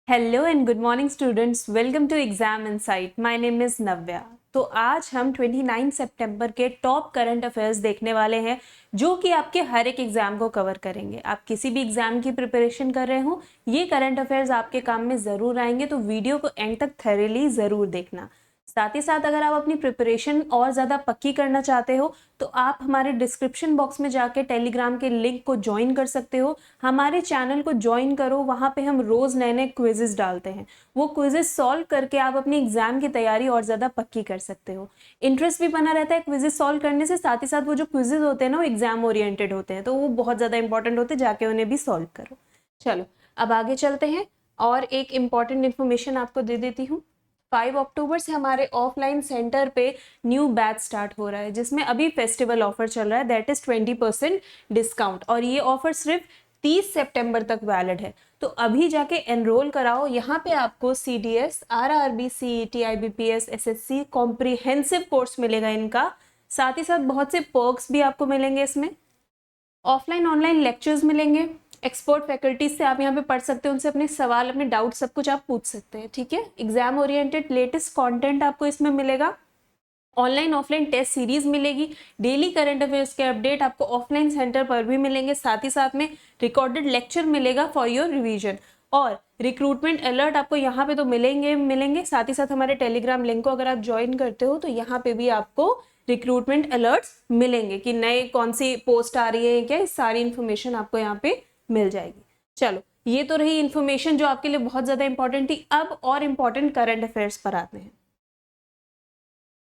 Hello and good morning students, welcome to exam insight. My name is Navya. तो आज हम 29 सितंबर के टॉप करंट अफेयर्स देखने वाले हैं जो कि आपके हर एक एग्जाम को कवर करेंगे। आप किसी भी एग्जाम की प्रिपरेशन कर रहे हो, ये करंट अफेयर्स आपके काम में ज़रूर आएंगे, तो वीडियो को एंड तक थॉरली ज़रूर देखना। साथ ही साथ अगर आप अपनी प्रिपरेशन और ज़्यादा पक्की करना चाहते हो तो आप हमारे डिस्क्रिप्शन बॉक्स में जाके टेलीग्राम के लिंक को ज्वाइन कर सकते हो। हमारे चैनल को ज्वाइन करो, वहाँ पे हम रोज़ नए नए क्विजेस डालते हैं। वो क्विजेस सॉल्व करके आप अपनी एग्जाम की तैयारी और ज़्यादा पक्की कर सकते हो। इंटरेस्ट भी बना रहता है क्विजेस सॉल्व करने से, साथ ही साथ वो जो क्विजेस होते हैं ना वो एग्जाम ओरिएंटेड होते हैं, तो वो बहुत ज़्यादा इंपॉर्टेंट होते हैं, जाके उन्हें भी सॉल्व करो। चलो अब आगे चलते हैं और एक इम्पॉर्टेंट इन्फॉर्मेशन आपको दे देती हूँ। 5 अक्टूबर से हमारे ऑफलाइन सेंटर पे न्यू बैच स्टार्ट हो रहा है, जिसमें अभी फेस्टिवल ऑफर चल रहा है, दैट इज 20% डिस्काउंट, और ये ऑफर सिर्फ 30 सितंबर तक वैलिड है। तो अभी जाके एनरोल कराओ। यहाँ पे आपको CDS, RRB, CET, IBPS, SSC comprehensive course मिलेगा इनका। साथ ही साथ बहुत से पर्क्स भी आपको मिलेंगे इसमें। ऑफलाइन ऑनलाइन लेक्चर्स मिलेंगे, एक्सपर्ट फैकल्टीज से आप यहाँ पे पढ़ सकते हो, उनसे अपने सवाल अपने डाउट सब कुछ आप पूछ सकते हैं। ठीक है, एग्जाम ओरिएंटेड लेटेस्ट कंटेंट आपको इसमें मिलेगा। ऑनलाइन ऑफलाइन टेस्ट सीरीज मिलेगी। डेली करंट अफेयर्स के अपडेट आपको ऑफलाइन सेंटर पर भी मिलेंगे। साथ ही साथ में रिकॉर्डेड लेक्चर मिलेगा फॉर योर रिवीजन, और रिक्रूटमेंट अलर्ट आपको यहाँ पे तो मिलेंगे। साथ ही साथ हमारे टेलीग्राम लिंक को अगर आप ज्वाइन करते हो तो यहाँ पे भी आपको रिक्रूटमेंट अलर्ट्स मिलेंगे कि नए कौन सी पोस्ट आ रही है, क्या इस सारी इन्फॉर्मेशन आपको यहाँ पे मिल जाएगी। चलो, ये तो रही इन्फॉर्मेशन जो आपके लिए बहुत ज्यादा इंपॉर्टेंट थी। अब और इम्पॉर्टेंट करंट अफेयर्स पर आते हैं।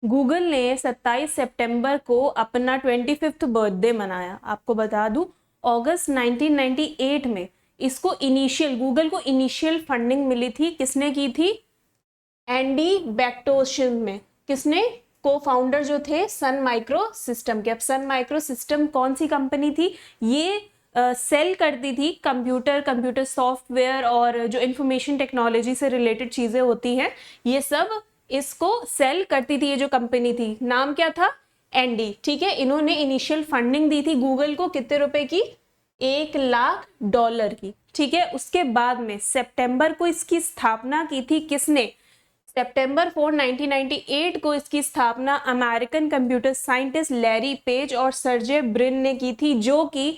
गूगल ने 27 सितंबर को अपना 25th बर्थडे मनाया। आपको बता दूं, अगस्त 1998 में इसको गूगल को इनिशियल फंडिंग मिली थी। किसने की थी? एंडी बैक्टोशिन में। किसने? को फाउंडर जो थे सन माइक्रो सिस्टम के। अब सन माइक्रो सिस्टम कौन सी कंपनी थी? ये सेल करती थी कंप्यूटर सॉफ्टवेयर और जो इंफॉर्मेशन टेक्नोलॉजी से रिलेटेड चीजें होती हैं, ये सब इसको सेल करती थी। ये जो कंपनी थी, नाम क्या था? एंडी। ठीक है, इन्होंने इनिशियल फंडिंग दी थी गूगल को, कितने रुपए की? $1 लाख की। ठीक है, उसके बाद में सितंबर को इसकी स्थापना की थी। किसने? सितंबर 4, 1998 को इसकी स्थापना American computer scientist Larry page और सर्जे ब्रिन ने की थी, जो कि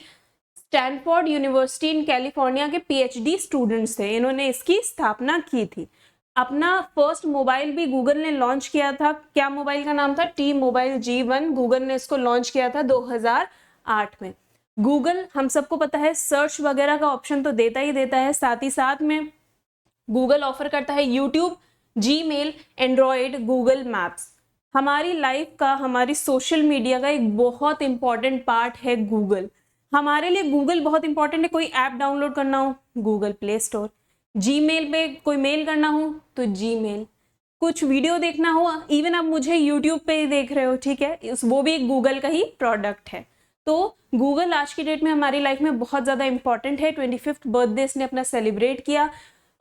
स्टैनफोर्ड यूनिवर्सिटी इन कैलिफोर्निया के PhD स्टूडेंट्स थे। इन्होंने इसकी स्थापना की थी। अपना फर्स्ट मोबाइल भी गूगल ने लॉन्च किया था। क्या मोबाइल का नाम था? T-Mobile G1। गूगल ने इसको लॉन्च किया था 2008 में। गूगल, हम सबको पता है, सर्च वगैरह का ऑप्शन तो देता ही देता है, साथ ही साथ में गूगल ऑफर करता है YouTube, Gmail, Android, Google maps. हमारी लाइफ का, हमारी सोशल मीडिया का एक बहुत इंपॉर्टेंट पार्ट है गूगल। हमारे लिए गूगल बहुत इंपॉर्टेंट है। कोई ऐप डाउनलोड करना हो, गूगल प्ले स्टोर। जीमेल पे कोई मेल करना हो तो जीमेल। कुछ वीडियो देखना हो, इवन आप मुझे यूट्यूब पे ही देख रहे हो, ठीक है, वो भी एक गूगल का ही प्रोडक्ट है। तो गूगल आज की डेट में हमारी लाइफ में बहुत ज़्यादा इंपॉर्टेंट है। 25th बर्थडे इसने अपना सेलिब्रेट किया।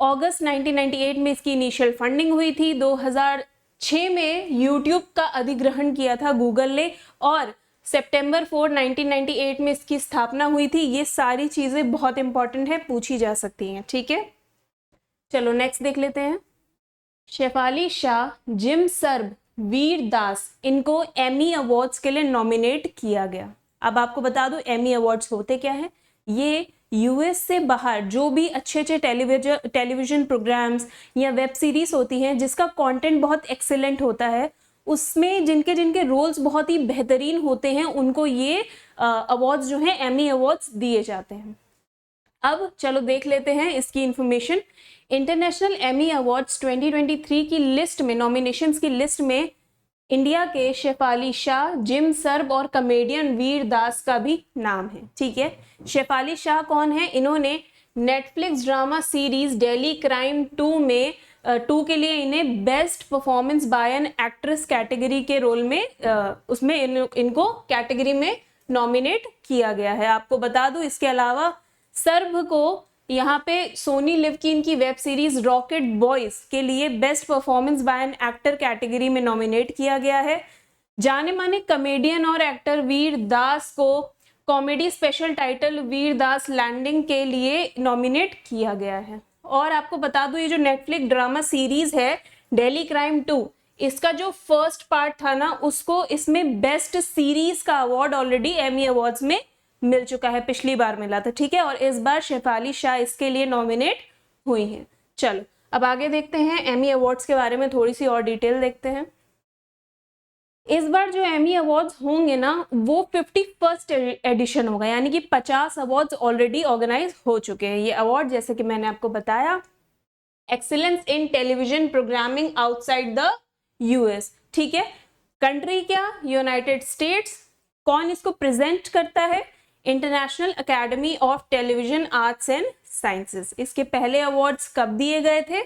अगस्त 1998 में इसकी इनिशियल फंडिंग हुई थी। 2006 में यूट्यूब का अधिग्रहण किया था गूगल ने, और सितंबर 4, 1998 में इसकी स्थापना हुई थी। ये सारी चीज़ें बहुत इंपॉर्टेंट है, पूछी जा सकती हैं। ठीक है, चलो नेक्स्ट देख लेते हैं। शेफाली शाह, जिम सर्ब, वीर दास, इनको एमी अवार्ड्स के लिए नॉमिनेट किया गया। अब आपको बता दूं एमी अवार्ड्स होते क्या है। ये US से बाहर जो भी अच्छे अच्छे टेलीविजन प्रोग्राम्स या वेब सीरीज होती हैं जिसका कंटेंट बहुत एक्सेलेंट होता है, उसमें जिनके जिनके रोल्स बहुत ही बेहतरीन होते हैं, उनको ये अवार्ड्स जो हैं एमी अवार्ड्स दिए जाते हैं। अब चलो देख लेते हैं इसकी इंफॉर्मेशन। इंटरनेशनल एमी अवार्ड्स 2023 की लिस्ट में, नॉमिनेशंस की लिस्ट में इंडिया के शेफाली शाह, जिम सर्ब और कॉमेडियन वीर दास का भी नाम है। ठीक है, शेफाली शाह कौन है? इन्होंने Netflix drama series daily crime 2 में 2 के लिए इन्हें best performance by an actress category के रोल में उसमें इनको कैटेगरी में नॉमिनेट किया गया है। आपको बता दूं, इसके अलावा सर्ब को यहाँ पे सोनी लिव की इनकी वेब सीरीज रॉकेट बॉयज के लिए best performance by an actor category में नॉमिनेट किया गया है। जाने माने कॉमेडियन और एक्टर वीर दास को कॉमेडी स्पेशल टाइटल वीर दास लैंडिंग के लिए नॉमिनेट किया गया है। और आपको बता दूं ये जो नेटफ्लिक्स ड्रामा सीरीज है दिल्ली क्राइम 2, इसका जो फर्स्ट पार्ट था ना उसको इसमें बेस्ट सीरीज का अवार्ड ऑलरेडी एमी अवार्ड्स में मिल चुका है, पिछली बार मिला था, ठीक है। और इस बार शेफाली शाह इसके लिए नॉमिनेट हुई हैं। चलो अब आगे देखते हैं, एमी अवार्ड्स के बारे में थोड़ी सी और डिटेल देखते हैं। इस बार जो एमी अवार्ड्स होंगे ना वो 51st एडिशन होगा, यानी कि 50 अवार्ड्स ऑलरेडी ऑर्गेनाइज हो चुके हैं। ये अवार्ड जैसे कि मैंने आपको बताया, excellence in television programming outside the US, ठीक है। कंट्री क्या, यूनाइटेड स्टेट्स। कौन इसको प्रेजेंट करता है, international academy of television arts and sciences. इसके पहले अवार्ड्स कब दिए गए थे,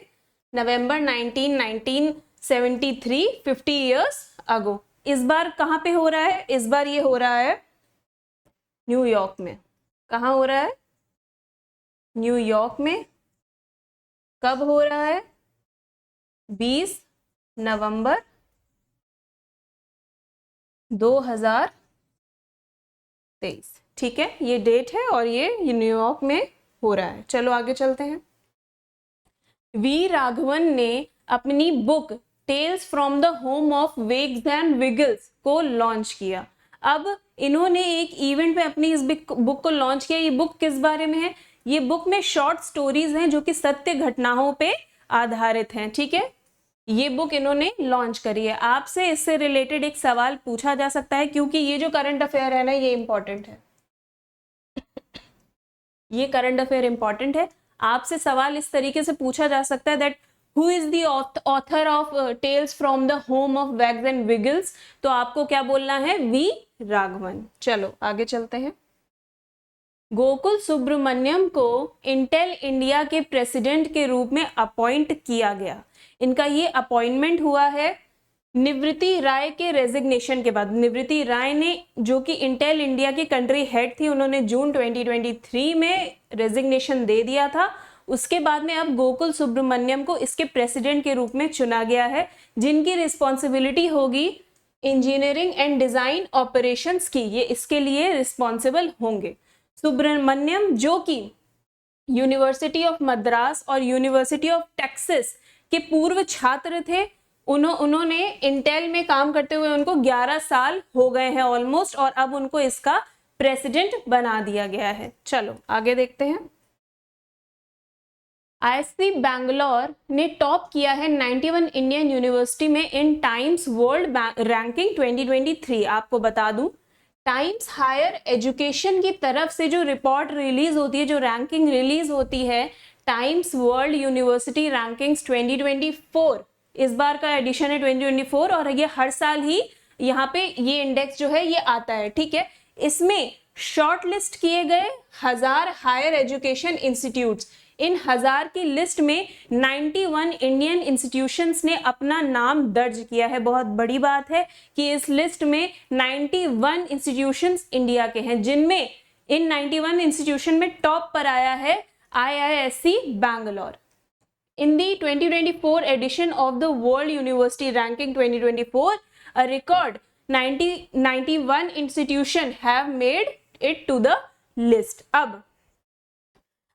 नवंबर 1973, 50 ईयर्स अगो। इस बार कहाँ पे हो रहा है, इस बार ये हो रहा है न्यूयॉर्क में। कहाँ हो रहा है, न्यूयॉर्क में। कब हो रहा है, 20 नवंबर 2023, ठीक है, ये डेट है और ये न्यूयॉर्क में हो रहा है। चलो आगे चलते हैं। वी राघवन ने अपनी book Tales from the Home of Wags and Wiggles को लॉन्च किया। अब इन्होंने एक इवेंट में अपनी इस बुक को लॉन्च किया। ये बुक किस बारे में है, ये बुक में शॉर्ट स्टोरीज हैं जो कि सत्य घटनाओं पे आधारित हैं, ठीक है। ये बुक इन्होंने लॉन्च करी है। आपसे इससे रिलेटेड एक सवाल पूछा जा सकता है, क्योंकि ये जो करंट अफेयर है ना ये इंपॉर्टेंट है, ये करंट अफेयर इंपॉर्टेंट है। आपसे सवाल इस तरीके से पूछा जा सकता है that who is the author of Tales from the Home of Wags and Wiggles, तो आपको क्या बोलना है, वी राघवन। चलो आगे चलते हैं। गोकुल सुब्रमण्यम को इंटेल इंडिया के प्रेसिडेंट के रूप में अपॉइंट किया गया। इनका ये अपॉइंटमेंट हुआ है निवृत्ति राय के रेजिग्नेशन के बाद। निवृत्ति राय ने, जो कि इंटेल इंडिया की कंट्री हेड थी, उन्होंने जून 2023 में रेजिग्नेशन दे दिया था। उसके बाद में अब गोकुल सुब्रमण्यम को इसके प्रेसिडेंट के रूप में चुना गया है, जिनकी रिस्पॉन्सिबिलिटी होगी इंजीनियरिंग एंड डिजाइन ऑपरेशंस की। ये इसके लिए रिस्पॉन्सिबल होंगे। सुब्रमण्यम जो कि यूनिवर्सिटी ऑफ मद्रास और यूनिवर्सिटी ऑफ टेक्सास के पूर्व छात्र थे, उन्होंने इंटेल में काम करते हुए उनको 11 साल हो गए हैं ऑलमोस्ट, और अब उनको इसका प्रेसिडेंट बना दिया गया है। चलो आगे देखते हैं। आईएससी बैंगलोर ने टॉप किया है 91 इंडियन यूनिवर्सिटी में इन टाइम्स वर्ल्ड रैंकिंग 2023। आपको बता दूं, टाइम्स हायर एजुकेशन की तरफ से जो रिपोर्ट रिलीज होती है, जो रैंकिंग रिलीज होती है, टाइम्स वर्ल्ड यूनिवर्सिटी रैंकिंग्स 2024, इस बार का एडिशन है 2024, और ये हर साल ही यहाँ पे ये इंडेक्स जो है ये आता है, ठीक है। इसमें शॉर्टलिस्ट किए गए 1000 हायर एजुकेशन इंस्टीट्यूट्स। इन 1000 की लिस्ट में 91 इंडियन इंस्टीट्यूशंस ने अपना नाम दर्ज किया है। बहुत बड़ी बात है कि इस लिस्ट में 91 इंस्टीट्यूशंस इंडिया के हैं, जिनमें इन 91 इंस्टीट्यूशन में टॉप पर आया है IISc Bangalore. In the 2024 edition of the World University Ranking 2024, a record 91 institutions have made it to the list. अब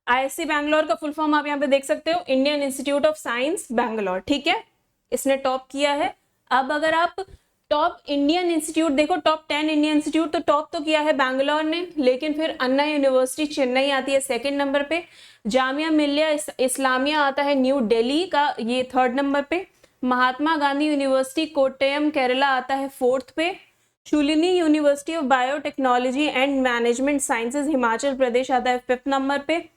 IISc बैंगलोर का फुल फॉर्म आप यहाँ पे देख सकते हो, Indian institute of science Bangalore, ठीक है, इसने टॉप किया है। अब अगर आप टॉप इंडियन इंस्टीट्यूट देखो, टॉप 10 इंडियन इंस्टीट्यूट, तो टॉप तो किया है बैंगलोर ने, लेकिन फिर अन्ना यूनिवर्सिटी चेन्नई आती है सेकंड नंबर पे, जामिया मिलिया इस्लामिया आता है न्यू दिल्ली का, ये थर्ड नंबर पे, महात्मा गांधी यूनिवर्सिटी कोट्टयम केरला आता है फोर्थ पे, Shoolini university of biotechnology and management sciences Himachal Pradesh आता है फिफ्थ नंबर पे,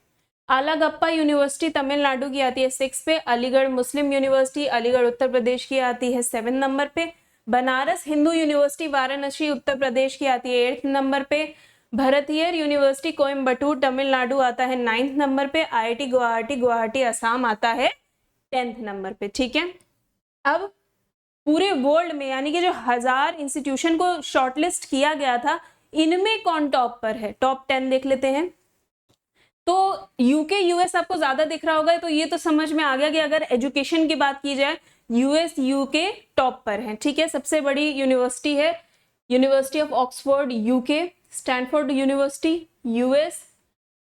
आलागप्पा यूनिवर्सिटी तमिलनाडु की आती है 6 पे, अलीगढ़ मुस्लिम यूनिवर्सिटी अलीगढ़ उत्तर प्रदेश की आती है 7 नंबर पे, बनारस हिंदू यूनिवर्सिटी वाराणसी उत्तर प्रदेश की आती है 8th नंबर पे, भरतियर यूनिवर्सिटी कोयम्बटूर तमिलनाडु आता है 9th नंबर पे, IIT गुवाहाटी असम आता है 10th नंबर पे, ठीक है। अब पूरे वर्ल्ड में यानी कि जो 1000 इंस्टीट्यूशन को शॉर्टलिस्ट किया गया था, इनमें कौन टॉप पर है, टॉप 10 देख लेते हैं। तो यूके यूएस आपको ज्यादा दिख रहा होगा, तो ये तो समझ में आ गया कि अगर एजुकेशन की बात की जाए यूएस यूके टॉप पर है, ठीक है। सबसे बड़ी यूनिवर्सिटी है university of Oxford UK, Stanford university US,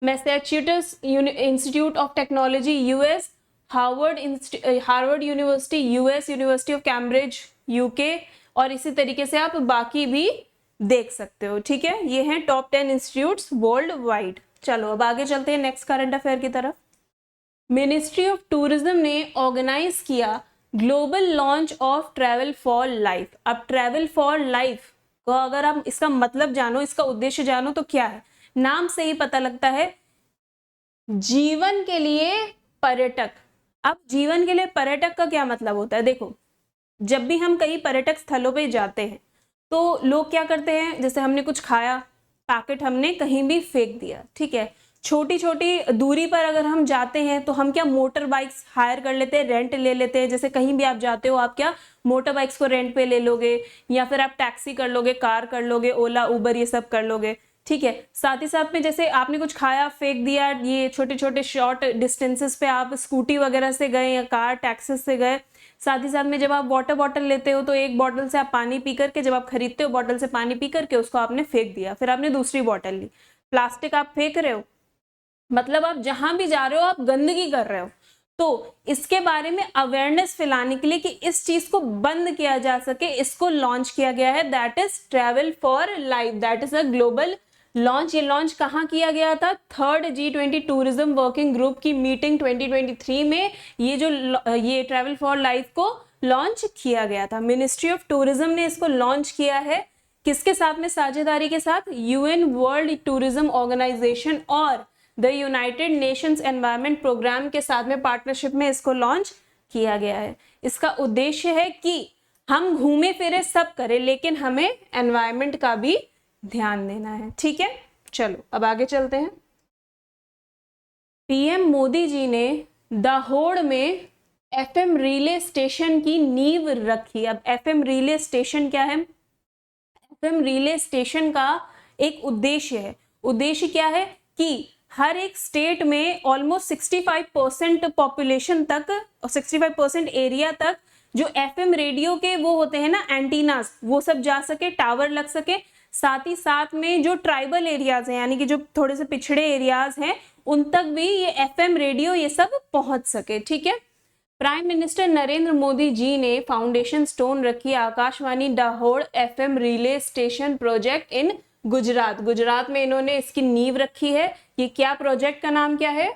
Massachusetts institute of technology US, Harvard university US, university of Cambridge UK, और इसी तरीके से आप बाकी भी देख सकते हो। ठीक है, ये हैं टॉप 10 इंस्टीट्यूट्स वर्ल्ड वाइड। चलो अब आगे चलते हैं नेक्स्ट करंट अफेयर की तरफ। मिनिस्ट्री ऑफ टूरिज्म ने ऑर्गेनाइज किया global launch of travel for life. अब ट्रैवल फॉर लाइफ को अगर आप इसका मतलब जानो, इसका उद्देश्य जानो तो क्या है, नाम से ही पता लगता है जीवन के लिए पर्यटक। अब जीवन के लिए पर्यटक का क्या मतलब होता है, देखो जब भी हम कई पर्यटक स्थलों पे जाते हैं तो लोग क्या करते हैं, जैसे हमने कुछ खाया, पैकेट हमने कहीं भी फेंक दिया, ठीक है। छोटी छोटी दूरी पर अगर हम जाते हैं तो हम क्या मोटर बाइक्स हायर कर लेते हैं, रेंट ले लेते हैं। जैसे कहीं भी आप जाते हो आप क्या मोटर बाइक्स को रेंट पे ले लोगे, या फिर आप टैक्सी कर लोगे, कार कर लोगे, ओला उबर ये सब कर लोगे, ठीक है। साथ ही साथ में जैसे आपने कुछ खाया फेंक दिया, ये छोटे छोटे शॉर्ट डिस्टेंसेस पे आप स्कूटी वगैरह से गए या कार टैक्सी से गए। साथ ही साथ में जब आप वाटर बॉटल लेते हो तो एक बॉटल से आप पानी पी करके, जब आप खरीदते हो बॉटल से पानी पी करके उसको आपने फेंक दिया, फिर आपने दूसरी बॉटल ली। प्लास्टिक आप फेंक रहे हो, मतलब आप जहां भी जा रहे हो आप गंदगी कर रहे हो। तो इसके बारे में अवेयरनेस फैलाने के लिए कि इस चीज को बंद किया जा सके, इसको लॉन्च किया गया है, that is travel for life, that is a global launch. ये लॉन्च कहाँ किया गया था, third G20 tourism working group की मीटिंग 2023 में ये ट्रैवल फॉर लाइफ को लॉन्च किया गया था। मिनिस्ट्री ऑफ टूरिज्म ने इसको लॉन्च किया है, किसके साथ में, साझेदारी के साथ UN वर्ल्ड टूरिज्म ऑर्गेनाइजेशन और the United Nations Environment Programme के साथ में पार्टनरशिप में इसको लॉन्च किया गया है। इसका उद्देश्य है कि हम घूमे फिरे सब करें, लेकिन हमें एनवायरनमेंट का भी ध्यान देना है। ठीक है, चलो अब आगे चलते हैं। PM मोदी जी ने दाहोद में FM रिले स्टेशन की नींव रखी। अब FM रिले स्टेशन क्या है, FM रिले स्टेशन का एक उद्देश्य है। उद्देश्य क्या है कि हर एक स्टेट में ऑलमोस्ट 65% पॉपुलेशन तक और 65% एरिया तक जो FM रेडियो के वो होते हैं ना एंटीनास, वो सब जा सके, टावर लग सके। साथ ही साथ में जो ट्राइबल एरियाज हैं, यानी कि जो थोड़े से पिछड़े एरियाज हैं, उन तक भी ये FM रेडियो ये सब पहुंच सके। ठीक है, प्राइम मिनिस्टर नरेंद्र मोदी जी ने फाउंडेशन स्टोन रखी Akashvani Dahod FM relay station project in Gujarat. Gujarat में इन्होंने इसकी नींव रखी है। ये क्या प्रोजेक्ट का नाम क्या है,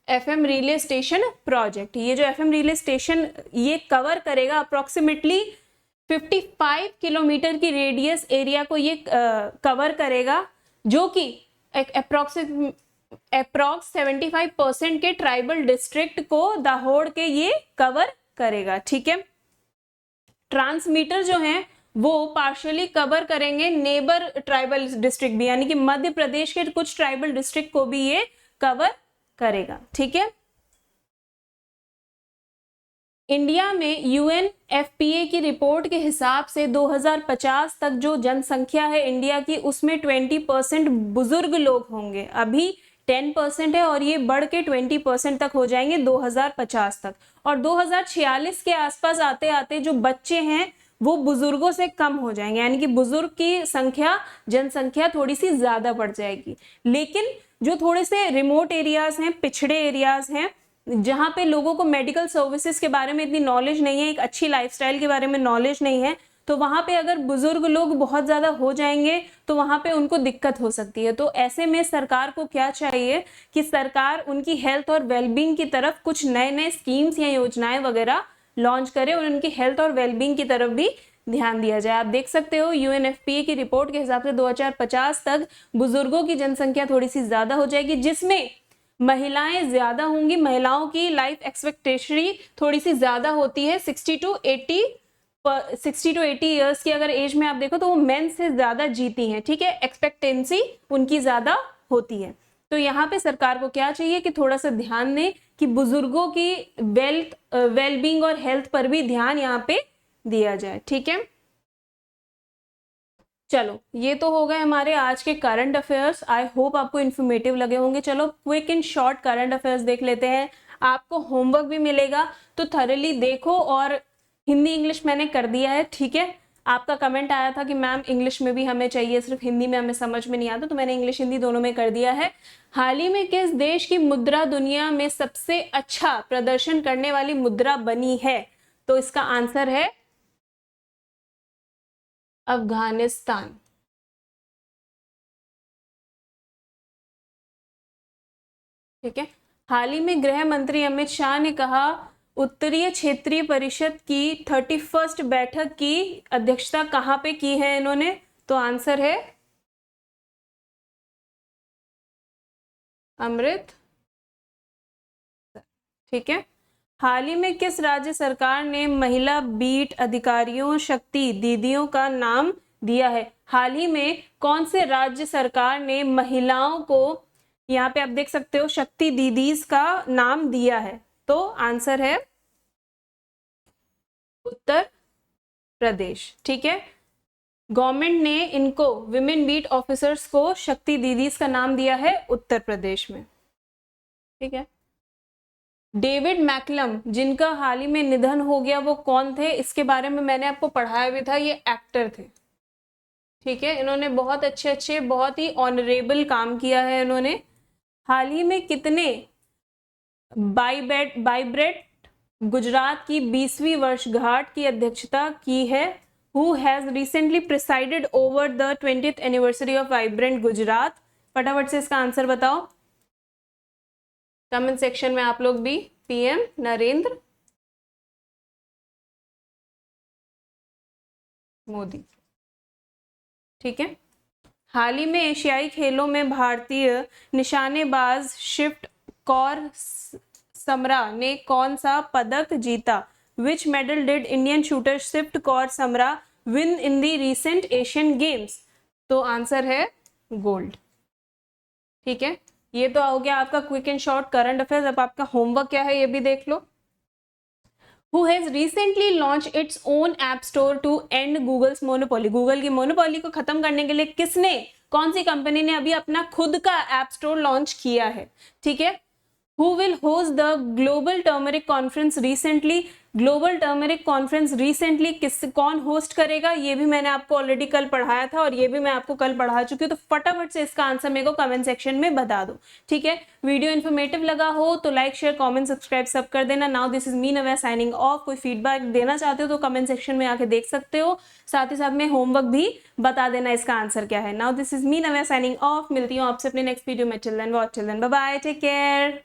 FM रिले स्टेशन प्रोजेक्ट। ये जो FM रिले स्टेशन ये कवर करेगा अप्रोक्सीमेटली 55 किलोमीटर की रेडियस एरिया को ये कवर करेगा, जो कि अप्रॉक्स 75% के ट्राइबल डिस्ट्रिक्ट को दाहोद के ये कवर करेगा। ठीक है, ट्रांसमीटर जो है वो पार्शियली कवर करेंगे नेबर ट्राइबल डिस्ट्रिक्ट भी, यानी कि मध्य प्रदेश के कुछ ट्राइबल डिस्ट्रिक्ट को भी ये कवर करेगा। ठीक है, इंडिया में UNFPA की रिपोर्ट के हिसाब से 2050 तक जो जनसंख्या है इंडिया की, उसमें 20% बुजुर्ग लोग होंगे। अभी 10% है और ये बढ़ के 20% तक हो जाएंगे 2050 तक। और 2046 के आसपास आते आते जो बच्चे हैं वो बुजुर्गों से कम हो जाएंगे, यानी कि बुजुर्ग की संख्या, जनसंख्या थोड़ी सी ज्यादा बढ़ जाएगी। लेकिन जो थोड़े से रिमोट एरियाज हैं, पिछड़े एरियाज हैं, जहाँ पे लोगों को मेडिकल सर्विसेज के बारे में इतनी नॉलेज नहीं है, एक अच्छी लाइफस्टाइल के बारे में नॉलेज नहीं है, तो वहाँ पे अगर बुजुर्ग लोग बहुत ज़्यादा हो जाएंगे तो वहाँ पे उनको दिक्कत हो सकती है। तो ऐसे में सरकार को क्या चाहिए कि सरकार उनकी हेल्थ और वेलबींग की तरफ कुछ नए नए स्कीम्स या योजनाएं वगैरह लॉन्च करे और उनकी हेल्थ और वेलबींग की तरफ भी ध्यान दिया जाए। आप देख सकते हो UNFPA की रिपोर्ट के हिसाब से 2050 तक बुजुर्गों की जनसंख्या थोड़ी सी ज्यादा हो जाएगी, जिसमें महिलाएं ज्यादा होंगी। महिलाओं की लाइफ एक्सपेक्टेशन थोड़ी सी ज्यादा होती है, 60 to 80 ईयर्स की अगर एज में आप देखो तो वो मेन से ज्यादा जीती हैं। ठीक है, एक्सपेक्टेंसी उनकी ज्यादा होती है। तो यहाँ पे सरकार को क्या चाहिए कि थोड़ा सा ध्यान दें कि बुजुर्गों की वेलबींग और हेल्थ पर भी ध्यान यहाँ पे दिया जाए। ठीक है, चलो ये तो हो गए हमारे आज के करंट अफेयर्स। आई होप आपको इन्फॉर्मेटिव लगे होंगे। चलो quick and short current affairs देख लेते हैं। आपको होमवर्क भी मिलेगा तो थरली देखो, और हिंदी इंग्लिश मैंने कर दिया है। ठीक है, आपका कमेंट आया था कि मैम इंग्लिश में भी हमें चाहिए, सिर्फ हिंदी में हमें समझ में नहीं आता, तो मैंने इंग्लिश हिंदी दोनों में कर दिया है। हाल ही में किस देश की मुद्रा दुनिया में सबसे अच्छा प्रदर्शन करने वाली मुद्रा बनी है? तो इसका आंसर है अफगानिस्तान। ठीक है। हाल ही में गृह मंत्री अमित शाह ने कहा उत्तरीय क्षेत्रीय परिषद की 31st बैठक की अध्यक्षता कहां पे की है इन्होंने? तो आंसर है अमृत। ठीक है। हाल ही में किस राज्य सरकार ने महिला बीट अधिकारियों शक्ति दीदियों का नाम दिया है? हाल ही में कौन से राज्य सरकार ने महिलाओं को, यहाँ पे आप देख सकते हो, शक्ति दीदीज का नाम दिया है? तो आंसर है उत्तर प्रदेश। ठीक है। गवर्नमेंट ने इनको विमेन बीट ऑफिसर्स को शक्ति दीदीज का नाम दिया है उत्तर प्रदेश में। ठीक है। डेविड मैकलम जिनका हाल ही में निधन हो गया, वो कौन थे? इसके बारे में मैंने आपको पढ़ाया भी था, ये एक्टर थे। ठीक है। इन्होंने बहुत अच्छे बहुत ही ऑनरेबल काम किया है इन्होंने। हाल ही में कितने बाइब्रेट गुजरात की 20वीं वर्षगांठ की अध्यक्षता की है? Who has recently presided over the 20th anniversary of vibrant Gujarat? फटाफट से इसका आंसर बताओ कमेंट सेक्शन में आप लोग भी। पीएम नरेंद्र मोदी। ठीक है। हाल ही में एशियाई खेलों में भारतीय निशानेबाज शिफ्ट कौर समरा ने कौन सा पदक जीता? Which medal did Indian shooter Sift Kaur Samra win in the recent Asian Games? तो आंसर है गोल्ड। ठीक है। ये तो हो गया आपका quick and short current affairs. अब आपका होमवर्क क्या है ये भी देख लो। Who has recently launched its own app store to end Google's monopoly? Google की मोनोपोली को खत्म करने के लिए किसने, कौन सी कंपनी ने अभी अपना खुद का ऐप स्टोर लॉन्च किया है? ठीक है। Who will host the Global Turmeric Conference recently? Global turmeric conference recently कौन होस्ट करेगा? ये भी मैंने आपको ऑलरेडी कल पढ़ाया था और ये भी मैं आपको कल पढ़ा चुकी हूँ, तो फटाफट से इसका आंसर मेरे को कमेंट सेक्शन में बता दो। ठीक है। वीडियो इन्फॉर्मेटिव लगा हो तो लाइक शेयर कमेंट सब्सक्राइब सब कर देना। Now this is me Navya signing of. कोई फीडबैक देना चाहते हो तो कमेंट सेक्शन में आके देख सकते हो, साथ ही साथ में होमवर्क भी बता देना इसका आंसर क्या है। Now this is me Navya signing off. मिलती हूँ आपसे अपने नेक्स्ट वीडियो में। Till then watch, till then bye bye, take care.